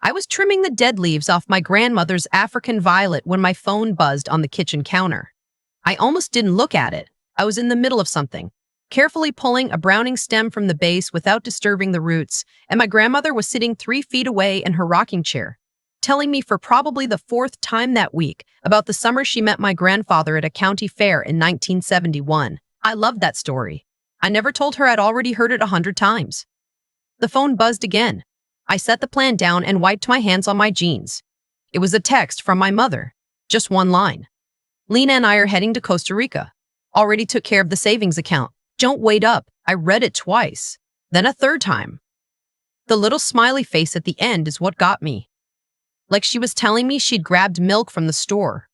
I was trimming the dead leaves off my grandmother's African violet when my phone buzzed on the kitchen counter. I almost didn't look at it. I was in the middle of something, carefully pulling a browning stem from the base without disturbing the roots, and my grandmother was sitting 3 feet away in her rocking chair, telling me for probably the 4th time that week about the summer she met my grandfather at a county fair in 1971. I loved that story. I never told her I'd already heard it 100 times. The phone buzzed again. I set the plan down and wiped my hands on my jeans. It was a text from my mother. Just one line. Lena and I are heading to Costa Rica. Already took care of the savings account. Don't wait up. I read it twice. Then a third time. The little smiley face at the end is what got me. Like she was telling me she'd grabbed milk from the store.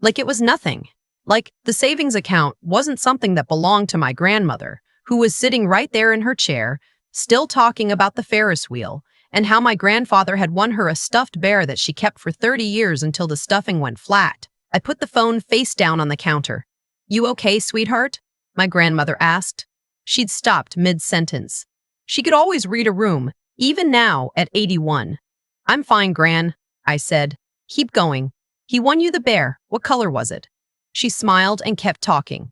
Like it was nothing. Like the savings account wasn't something that belonged to my grandmother, who was sitting right there in her chair, still talking about the Ferris wheel, and how my grandfather had won her a stuffed bear that she kept for 30 years until the stuffing went flat. I put the phone face down on the counter. "You okay, sweetheart?" my grandmother asked. She'd stopped mid-sentence. She could always read a room, even now at 81. "I'm fine, Gran," I said. "Keep going. He won you the bear. What color was it?" She smiled and kept talking.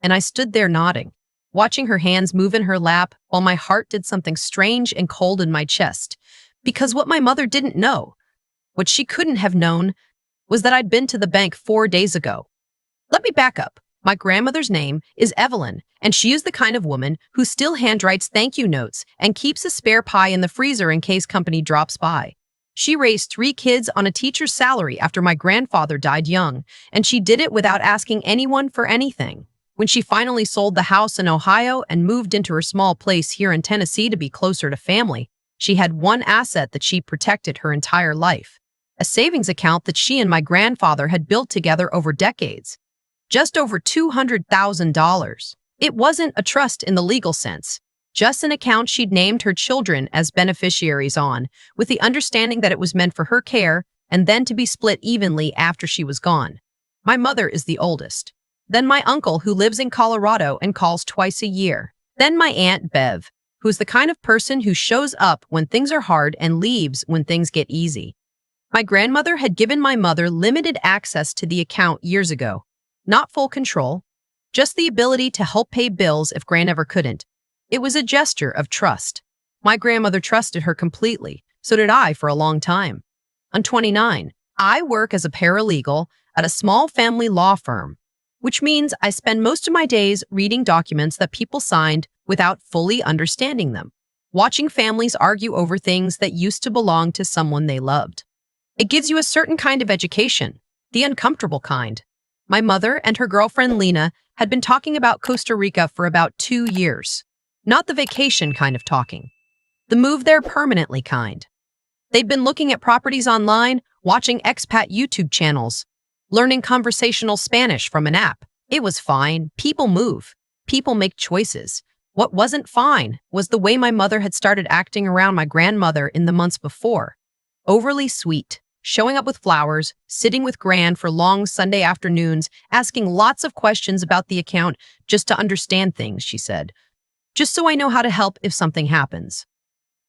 And I stood there nodding, watching her hands move in her lap while my heart did something strange and cold in my chest. Because what my mother didn't know, what she couldn't have known, was that I'd been to the bank 4 days ago. Let me back up. My grandmother's name is Evelyn, and she is the kind of woman who still handwrites thank you notes and keeps a spare pie in the freezer in case company drops by. She raised 3 kids on a teacher's salary after my grandfather died young, and she did it without asking anyone for anything. When she finally sold the house in Ohio and moved into her small place here in Tennessee to be closer to family, she had one asset that she protected her entire life, a savings account that she and my grandfather had built together over decades. Just over $200,000. It wasn't a trust in the legal sense, just an account she'd named her children as beneficiaries on, with the understanding that it was meant for her care and then to be split evenly after she was gone. My mother is the oldest. Then my uncle, who lives in Colorado and calls twice a year. Then my Aunt Bev, who's the kind of person who shows up when things are hard and leaves when things get easy. My grandmother had given my mother limited access to the account years ago. Not full control, just the ability to help pay bills if Gran ever couldn't. It was a gesture of trust. My grandmother trusted her completely, so did I for a long time. I'm 29. I work as a paralegal at a small family law firm, which means I spend most of my days reading documents that people signed without fully understanding them, watching families argue over things that used to belong to someone they loved. It gives you a certain kind of education, the uncomfortable kind. My mother and her girlfriend Lena had been talking about Costa Rica for about 2 years. Not the vacation kind of talking. The move there permanently kind. They'd been looking at properties online, watching expat YouTube channels, learning conversational Spanish from an app. It was fine. People move. People make choices. What wasn't fine was the way my mother had started acting around my grandmother in the months before. Overly sweet. Showing up with flowers, sitting with Gran for long Sunday afternoons, asking lots of questions about the account just to understand things, she said. Just so I know how to help if something happens.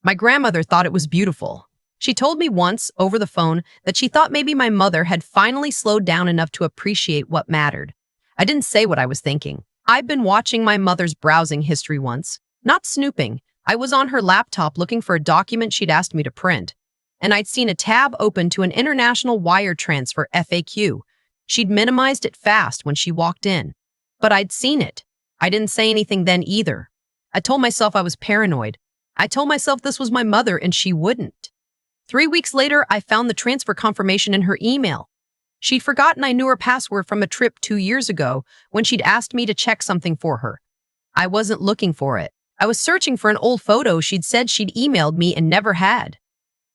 My grandmother thought it was beautiful. She told me once, over the phone, that she thought maybe my mother had finally slowed down enough to appreciate what mattered. I didn't say what I was thinking. I'd been watching my mother's browsing history once. Not snooping. I was on her laptop looking for a document she'd asked me to print, and I'd seen a tab open to an international wire transfer FAQ. She'd minimized it fast when she walked in. But I'd seen it. I didn't say anything then either. I told myself I was paranoid. I told myself this was my mother and she wouldn't. 3 weeks later, I found the transfer confirmation in her email. She'd forgotten I knew her password from a trip 2 years ago when she'd asked me to check something for her. I wasn't looking for it. I was searching for an old photo she'd said she'd emailed me and never had.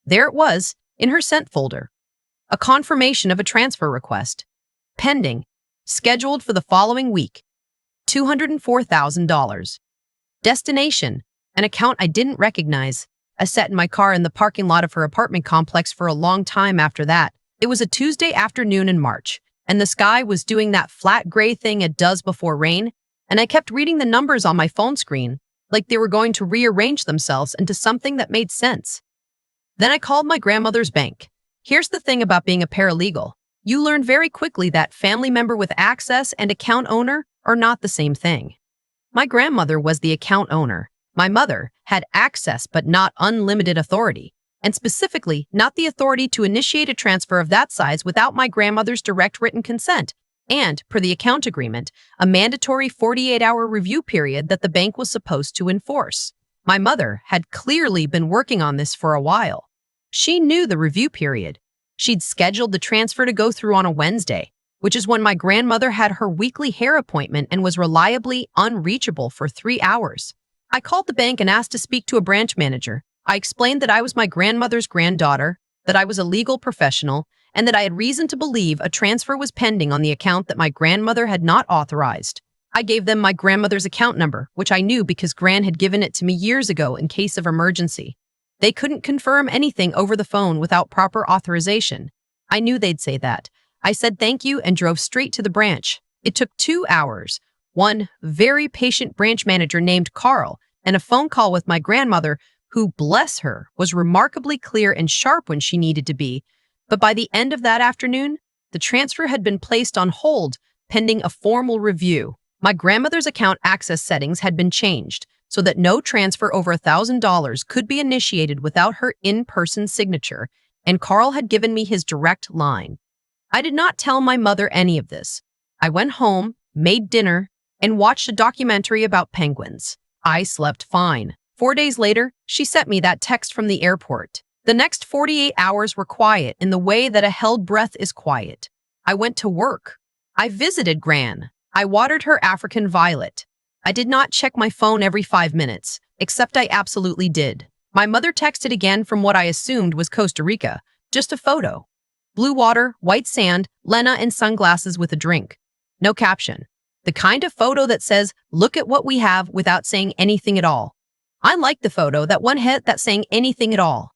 There it was, in her sent folder. A confirmation of a transfer request. Pending. Scheduled for the following week. $204,000. Destination. An account I didn't recognize. I sat in my car in the parking lot of her apartment complex for a long time after that. It was a Tuesday afternoon in March, and the sky was doing that flat gray thing it does before rain, and I kept reading the numbers on my phone screen, like they were going to rearrange themselves into something that made sense. Then I called my grandmother's bank. Here's the thing about being a paralegal. You learn very quickly that family member with access and account owner are not the same thing. My grandmother was the account owner. My mother had access but not unlimited authority, and specifically not the authority to initiate a transfer of that size without my grandmother's direct written consent, and, per the account agreement, a mandatory 48-hour review period that the bank was supposed to enforce. My mother had clearly been working on this for a while. She knew the review period. She'd scheduled the transfer to go through on a Wednesday, which is when my grandmother had her weekly hair appointment and was reliably unreachable for 3 hours. I called the bank and asked to speak to a branch manager. I explained that I was my grandmother's granddaughter, that I was a legal professional, and that I had reason to believe a transfer was pending on the account that my grandmother had not authorized. I gave them my grandmother's account number, which I knew because Gran had given it to me years ago in case of emergency. They couldn't confirm anything over the phone without proper authorization. I knew they'd say that. I said thank you and drove straight to the branch. It took 2 hours. One very patient branch manager named Carl and a phone call with my grandmother, who, bless her, was remarkably clear and sharp when she needed to be. But by the end of that afternoon, the transfer had been placed on hold pending a formal review. My grandmother's account access settings had been changed so that no transfer over $1,000 could be initiated without her in-person signature, and Carl had given me his direct line. I did not tell my mother any of this. I went home, made dinner, and watched a documentary about penguins. I slept fine. 4 days later, she sent me that text from the airport. The next 48 hours were quiet in the way that a held breath is quiet. I went to work. I visited Gran. I watered her African violet. I did not check my phone every 5 minutes, except I absolutely did. My mother texted again from what I assumed was Costa Rica, just a photo. Blue water, white sand, Lena in sunglasses with a drink. No caption. The kind of photo that says, look at what we have without saying anything at all. I liked the photo, that one hit that saying anything at all.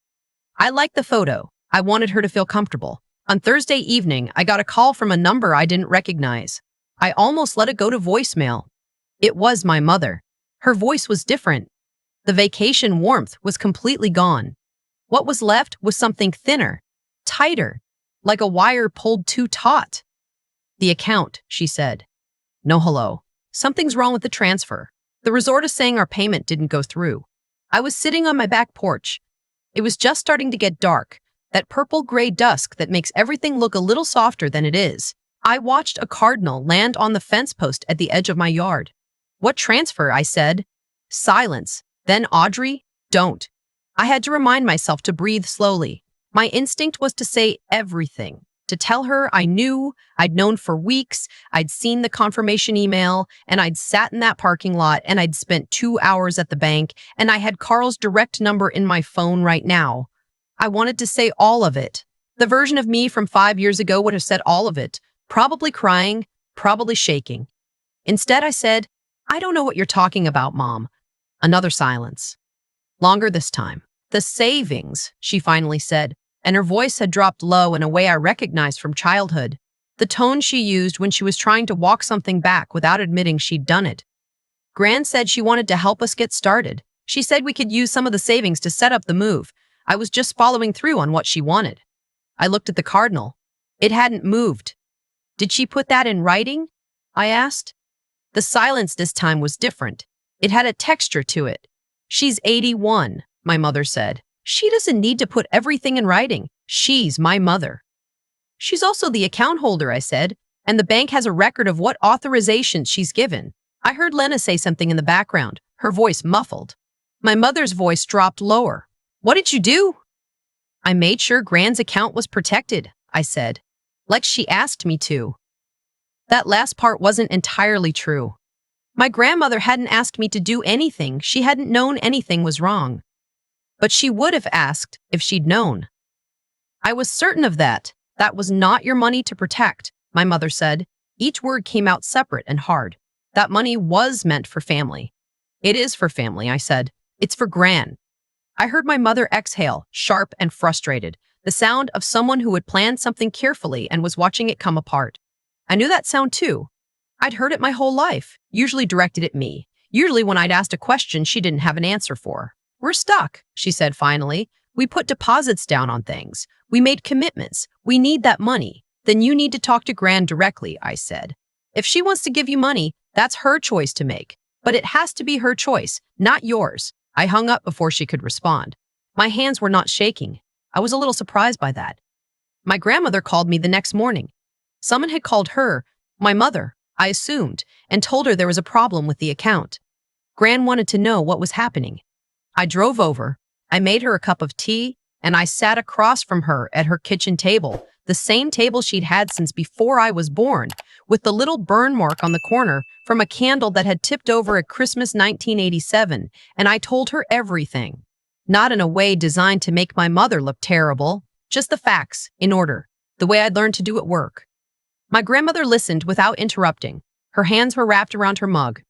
I liked the photo. I wanted her to feel comfortable. On Thursday evening, I got a call from a number I didn't recognize. I almost let it go to voicemail. It was my mother. Her voice was different. The vacation warmth was completely gone. What was left was something thinner, tighter, like a wire pulled too taut. The account, she said. No hello. Something's wrong with the transfer. The resort is saying our payment didn't go through. I was sitting on my back porch. It was just starting to get dark, that purple-gray dusk that makes everything look a little softer than it is. I watched a cardinal land on the fence post at the edge of my yard. What transfer? I said. Silence. Then Audrey, don't. I had to remind myself to breathe slowly. My instinct was to say everything, to tell her I knew, I'd known for weeks, I'd seen the confirmation email, and I'd sat in that parking lot, and I'd spent 2 hours at the bank, and I had Carl's direct number in my phone right now. I wanted to say all of it. The version of me from 5 years ago would have said all of it, probably crying, probably shaking. Instead, I said, I don't know what you're talking about, Mom. Another silence. Longer this time. The savings, she finally said, and her voice had dropped low in a way I recognized from childhood. The tone she used when she was trying to walk something back without admitting she'd done it. Gran said she wanted to help us get started. She said we could use some of the savings to set up the move. I was just following through on what she wanted. I looked at the cardinal. It hadn't moved. Did she put that in writing? I asked. The silence this time was different. It had a texture to it. She's 81, my mother said. She doesn't need to put everything in writing. She's my mother. She's also the account holder, I said, and the bank has a record of what authorizations she's given. I heard Lena say something in the background, her voice muffled. My mother's voice dropped lower. What did you do? I made sure Gran's account was protected, I said, like she asked me to. That last part wasn't entirely true. My grandmother hadn't asked me to do anything. She hadn't known anything was wrong. But she would have asked if she'd known. I was certain of that. That was not your money to protect, my mother said. Each word came out separate and hard. That money was meant for family. It is for family, I said. It's for Gran. I heard my mother exhale, sharp and frustrated, the sound of someone who had planned something carefully and was watching it come apart. I knew that sound too. I'd heard it my whole life, usually directed at me, usually when I'd asked a question she didn't have an answer for. We're stuck, she said finally. We put deposits down on things. We made commitments. We need that money. Then you need to talk to Gran directly, I said. If she wants to give you money, that's her choice to make. But it has to be her choice, not yours. I hung up before she could respond. My hands were not shaking. I was a little surprised by that. My grandmother called me the next morning. Someone had called her, my mother, I assumed, and told her there was a problem with the account. Gran wanted to know what was happening. I drove over. I made her a cup of tea, and I sat across from her at her kitchen table, the same table she'd had since before I was born, with the little burn mark on the corner from a candle that had tipped over at Christmas 1987, and I told her everything. Not in a way designed to make my mother look terrible, just the facts, in order, the way I'd learned to do at work. My grandmother listened without interrupting. Her hands were wrapped around her mug.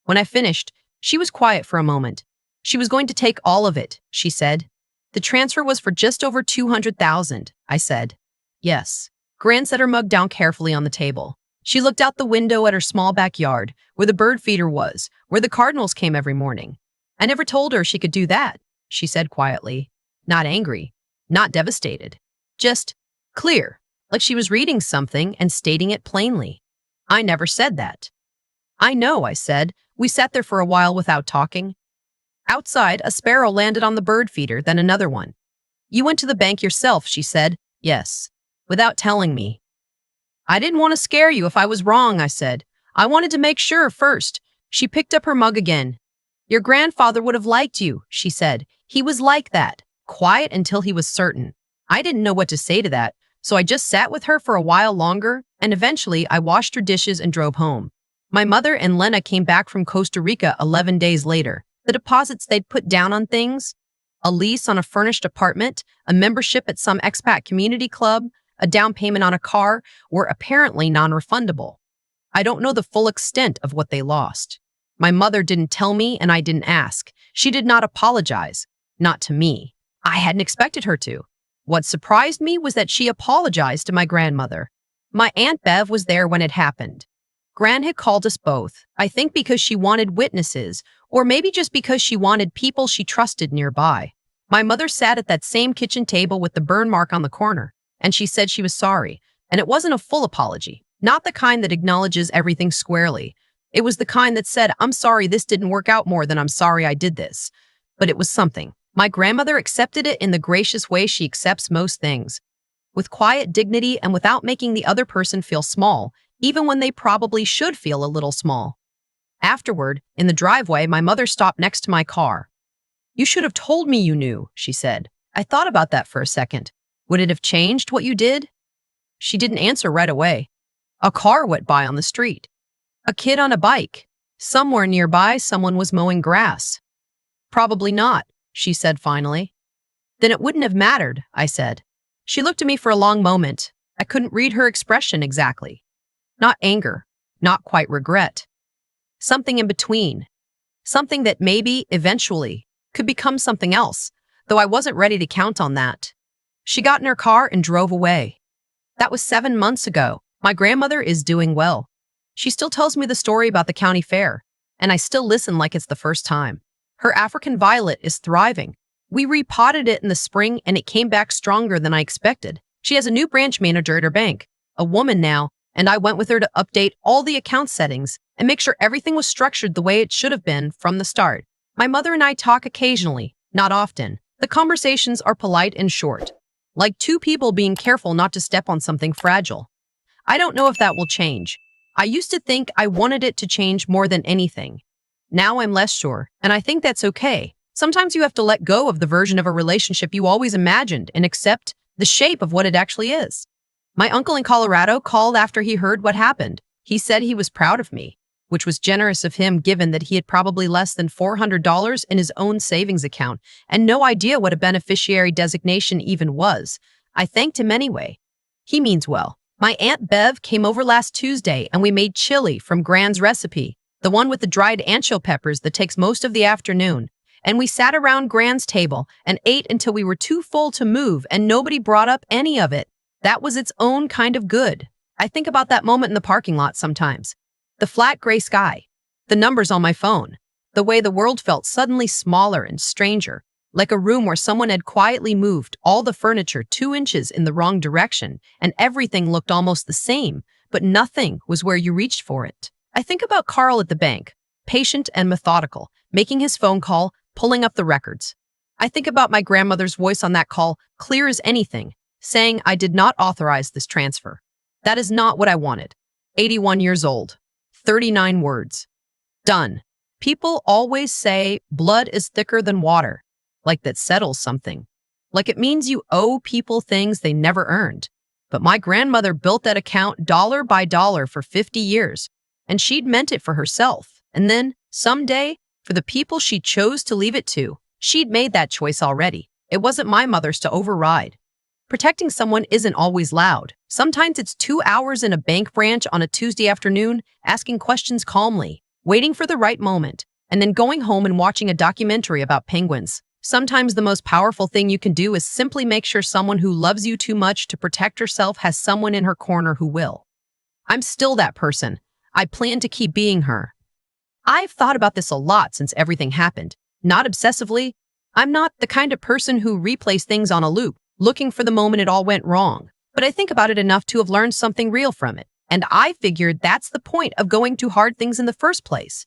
When I finished, she was quiet for a moment. She was going to take all of it, she said. The transfer was for just over $200,000, I said. Yes. Gran set her mug down carefully on the table. She looked out the window at her small backyard, where the bird feeder was, where the cardinals came every morning. I never told her she could do that, she said quietly. Not angry, not devastated. Just clear, like she was reading something and stating it plainly. I never said that. I know, I said. We sat there for a while without talking. Outside, a sparrow landed on the bird feeder, then another one. You went to the bank yourself, she said. Yes. Without telling me. I didn't want to scare you if I was wrong, I said. I wanted to make sure first. She picked up her mug again. Your grandfather would have liked you, she said. He was like that, quiet until he was certain. I didn't know what to say to that, so I just sat with her for a while longer, and eventually I washed her dishes and drove home. My mother and Lena came back from Costa Rica 11 days later. The deposits they'd put down on things, a lease on a furnished apartment, a membership at some expat community club, a down payment on a car, were apparently non-refundable. I don't know the full extent of what they lost. My mother didn't tell me and I didn't ask. She did not apologize. Not to me. I hadn't expected her to. What surprised me was that she apologized to my grandmother. My Aunt Bev was there when it happened. Gran had called us both, I think because she wanted witnesses, or maybe just because she wanted people she trusted nearby. My mother sat at that same kitchen table with the burn mark on the corner, and she said she was sorry, and it wasn't a full apology, not the kind that acknowledges everything squarely. It was the kind that said, I'm sorry this didn't work out more than I'm sorry I did this. But it was something. My grandmother accepted it in the gracious way she accepts most things, with quiet dignity and without making the other person feel small, even when they probably should feel a little small. Afterward, in the driveway, my mother stopped next to my car. You should have told me you knew, she said. I thought about that for a second. Would it have changed what you did? She didn't answer right away. A car went by on the street. A kid on a bike. Somewhere nearby, someone was mowing grass. Probably not, she said finally. Then it wouldn't have mattered, I said. She looked at me for a long moment. I couldn't read her expression exactly. Not anger, not quite regret. Something in between. Something that maybe, eventually, could become something else, though I wasn't ready to count on that. She got in her car and drove away. That was 7 months ago. My grandmother is doing well. She still tells me the story about the county fair, and I still listen like it's the first time. Her African violet is thriving. We repotted it in the spring, and it came back stronger than I expected. She has a new branch manager at her bank, a woman now, and I went with her to update all the account settings and make sure everything was structured the way it should have been from the start. My mother and I talk occasionally, not often. The conversations are polite and short, like two people being careful not to step on something fragile. I don't know if that will change. I used to think I wanted it to change more than anything. Now I'm less sure, and I think that's okay. Sometimes you have to let go of the version of a relationship you always imagined and accept the shape of what it actually is. My uncle in Colorado called after he heard what happened. He said he was proud of me, which was generous of him given that he had probably less than $400 in his own savings account and no idea what a beneficiary designation even was. I thanked him anyway. He means well. My Aunt Bev came over last Tuesday and we made chili from Gran's recipe, the one with the dried ancho peppers that takes most of the afternoon. And we sat around Gran's table and ate until we were too full to move and nobody brought up any of it. That was its own kind of good. I think about that moment in the parking lot sometimes. The flat gray sky, the numbers on my phone, the way the world felt suddenly smaller and stranger. like a room where someone had quietly moved all the furniture 2 inches in the wrong direction and everything looked almost the same, but nothing was where you reached for it. I think about Carl at the bank, patient and methodical, making his phone call, pulling up the records. I think about my grandmother's voice on that call, clear as anything, saying I did not authorize this transfer. That is not what I wanted. 81 years old. 39 words. Done. People always say blood is thicker than water, like that settles something. Like it means you owe people things they never earned. But my grandmother built that account dollar by dollar for 50 years, and she'd meant it for herself. And then, someday, for the people she chose to leave it to, she'd made that choice already. It wasn't my mother's to override. Protecting someone isn't always loud. Sometimes it's 2 hours in a bank branch on a Tuesday afternoon, asking questions calmly, waiting for the right moment, and then going home and watching a documentary about penguins. Sometimes the most powerful thing you can do is simply make sure someone who loves you too much to protect herself has someone in her corner who will. I'm still that person. I plan to keep being her. I've thought about this a lot since everything happened. Not obsessively. I'm not the kind of person who replays things on a loop, looking for the moment it all went wrong. But I think about it enough to have learned something real from it. And I figured that's the point of going to hard things in the first place.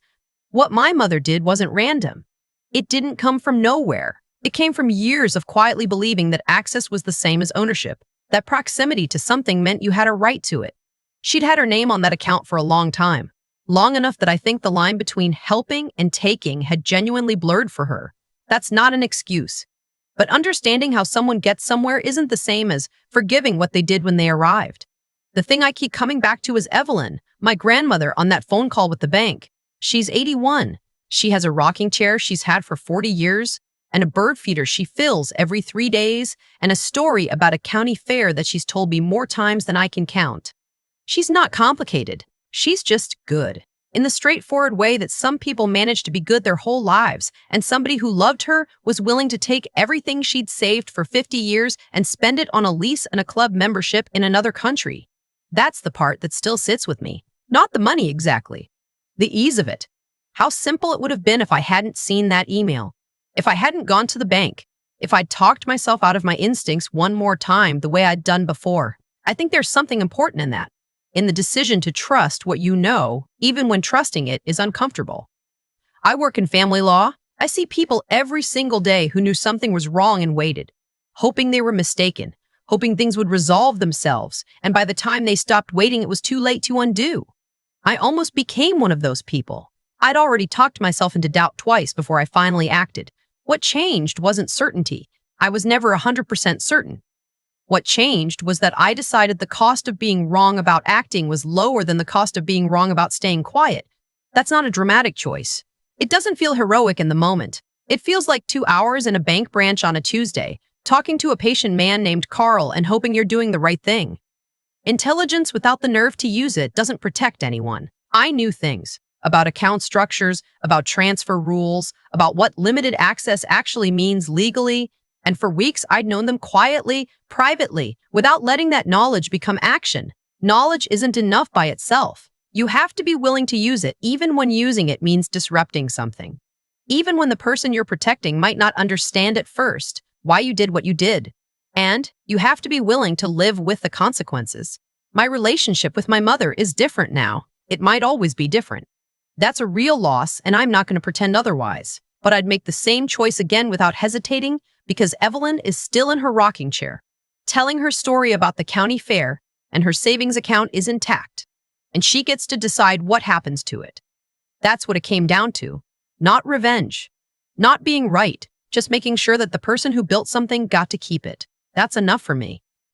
What my mother did wasn't random. It didn't come from nowhere. It came from years of quietly believing that access was the same as ownership, that proximity to something meant you had a right to it. She'd had her name on that account for a long time. Long enough that I think the line between helping and taking had genuinely blurred for her. That's not an excuse. But understanding how someone gets somewhere isn't the same as forgiving what they did when they arrived. The thing I keep coming back to is Evelyn, my grandmother on that phone call with the bank. She's 81. She has a rocking chair she's had for 40 years, and a bird feeder she fills every 3 days, and a story about a county fair that she's told me more times than I can count. She's not complicated. She's just good, in the straightforward way that some people manage to be good their whole lives, and somebody who loved her was willing to take everything she'd saved for 50 years and spend it on a lease and a club membership in another country. That's the part that still sits with me. Not the money exactly. The ease of it. How simple it would have been if I hadn't seen that email. If I hadn't gone to the bank. If I'd talked myself out of my instincts one more time the way I'd done before. I think there's something important in that. In the decision to trust what you know, even when trusting it is uncomfortable. I work in family law. I see people every single day who knew something was wrong and waited, hoping they were mistaken, hoping things would resolve themselves, and by the time they stopped waiting, it was too late to undo. I almost became one of those people. I'd already talked myself into doubt twice before I finally acted. What changed wasn't certainty. I was never 100% certain. What changed was that I decided the cost of being wrong about acting was lower than the cost of being wrong about staying quiet. That's not a dramatic choice. It doesn't feel heroic in the moment. It feels like 2 hours in a bank branch on a Tuesday, talking to a patient man named Carl and hoping you're doing the right thing. Intelligence without the nerve to use it doesn't protect anyone. I knew things about account structures, about transfer rules, about what limited access actually means legally, and for weeks I'd known them quietly, privately, without letting that knowledge become action. Knowledge isn't enough by itself. You have to be willing to use it, even when using it means disrupting something. Even when the person you're protecting might not understand at first why you did what you did. And you have to be willing to live with the consequences. My relationship with my mother is different now. It might always be different. That's a real loss, and I'm not going to pretend otherwise. But I'd make the same choice again without hesitating, because Evelyn is still in her rocking chair, telling her story about the county fair, and her savings account is intact. And she gets to decide what happens to it. That's what it came down to. Not revenge. Not being right. Just making sure that the person who built something got to keep it. That's enough for me.